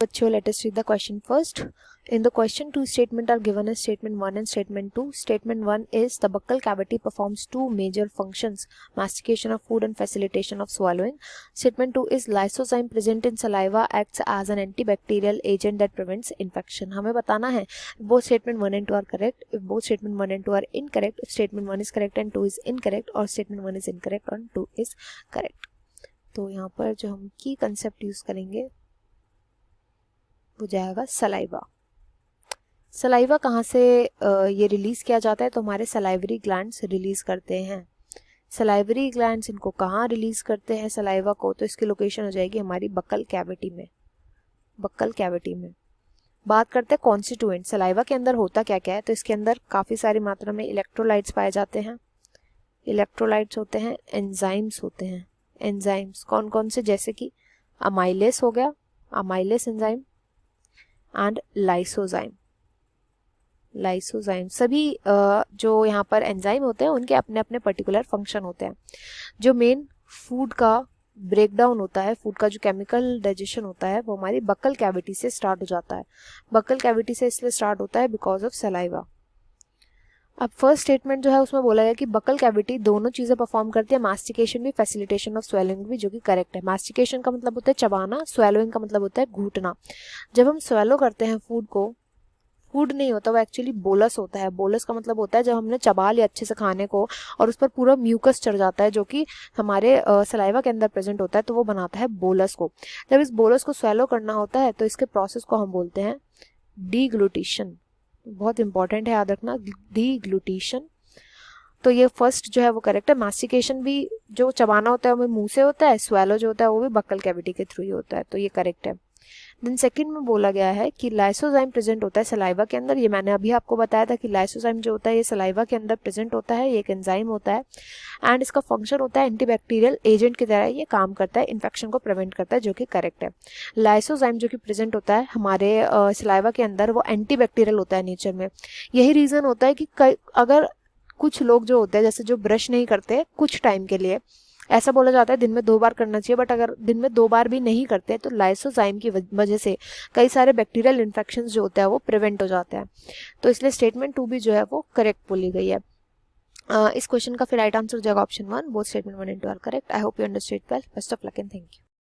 बच्चों, let us read the question first. In the question, two statements are given as statement 1 and statement 2. Statement 1 is the buccal cavity performs two major functions: mastication of food and facilitation of swallowing. Statement 2 is lysozyme present in saliva acts as an antibacterial agent that prevents infection. हमें बताना है both statement 1 and 2 are correct. If both statement 1 and 2 are incorrect, if statement 1 is correct and 2 is incorrect, or statement 1 is incorrect and 2 is correct. तो यहाँ पर जो हम की concept use करेंगे वो जाएगा सलाइवा. सलाइवा कहाँ से ये रिलीज किया जाता है? तो हमारे सलाइवरी ग्लैंड्स रिलीज करते हैं. सलाइवरी ग्लैंड्स इनको कहाँ रिलीज करते हैं सलाइवा को? तो इसकी लोकेशन हो जाएगी हमारी बक्कल कैविटी में. बक्कल कैविटी में. बात करते हैं कॉन्स्टिट्यूएंट. सलाइवा के अंदर होता क्या क्या है? तो इसके अंदर काफ़ी सारी मात्रा में इलेक्ट्रोलाइट्स पाए जाते हैं. इलेक्ट्रोलाइट्स होते हैं, एंजाइम्स होते हैं. एंजाइम्स कौन कौन से? जैसे कि अमाइलेस हो गया, amylase enzyme, and lysozyme. Lysozyme सभी जो यहाँ पर एंजाइम होते हैं उनके अपने अपने पर्टिकुलर फंक्शन होते हैं. जो मेन फूड का ब्रेकडाउन होता है, फूड का जो केमिकल डाइजेशन होता है वो हमारी बक्कल कैविटी से स्टार्ट हो जाता है. बक्कल कैविटी से इसलिए स्टार्ट होता है बिकॉज ऑफ सलाइवा. अब फर्स्ट स्टेटमेंट जो है उसमें बोला गया कि बक्कल कैविटी दोनों चीज़ें परफॉर्म करती है, मास्टिकेशन भी, फैसिलिटेशन ऑफ स्वेलिंग भी, जो कि करेक्ट है. मास्टिकेशन का मतलब होता है चबाना, स्वेलोइंग का मतलब होता है घूटना. जब हम स्वेलो करते हैं फूड को, फूड नहीं होता वो एक्चुअली बोलस होता है. बोलस का मतलब होता है जब हमने चबा लिया अच्छे से खाने को और उस पर पूरा म्यूकस चढ़ जाता है जो कि हमारे सलाइवा के अंदर प्रेजेंट होता है, तो वो बनाता है बोलस को. जब इस बोलस को स्वेलो करना होता है तो इसके प्रोसेस को हम बोलते हैं डीग्लूटिशन. बहुत इंपॉर्टेंट है, याद रखना, डीग्लूटिशन. तो ये फर्स्ट जो है वो करेक्ट है. मास्टिकेशन भी जो चबाना होता है वो मुंह से होता है, स्वेलो जो होता है वो भी बक्कल कैविटी के थ्रू ही होता है, तो ये करेक्ट है. देन सेकंड में बोला गया है कि लाइसोजाइम प्रेजेंट होता है सलाइवा के अंदर. ये मैंने अभी आपको बताया था कि लाइसोजाइम जो होता है ये सलाइवा के अंदर प्रेजेंट होता है. ये एक एंजाइम होता है एंड इसका फंक्शन होता है एंटीबैक्टीरियल एजेंट की तरह ये काम करता है, इन्फेक्शन को प्रिवेंट करता है, जो कि करेक्ट है. लाइसोजाइम जो कि प्रेजेंट होता है हमारे सलाइवा के अंदर वो एंटीबैक्टीरियल होता है नेचर में. यही रीज़न होता है कि अगर कुछ लोग जो होते हैं जैसे जो ब्रश नहीं करते कुछ टाइम के लिए, ऐसा बोला जाता है दिन में 2 बार करना चाहिए, बट अगर दिन में 2 बार भी नहीं करते तो लाइसोजाइम की वजह से कई सारे बैक्टीरियल इन्फेक्शंस जो होता है वो प्रिवेंट हो जाते हैं. तो इसलिए स्टेटमेंट 2 भी जो है वो करेक्ट बोली गई है. इस क्वेश्चन का फिर राइट आंसर हो जाएगा option 1. Both statement 1 and 2 are correct. I hope you understood well. Best of luck and thank you.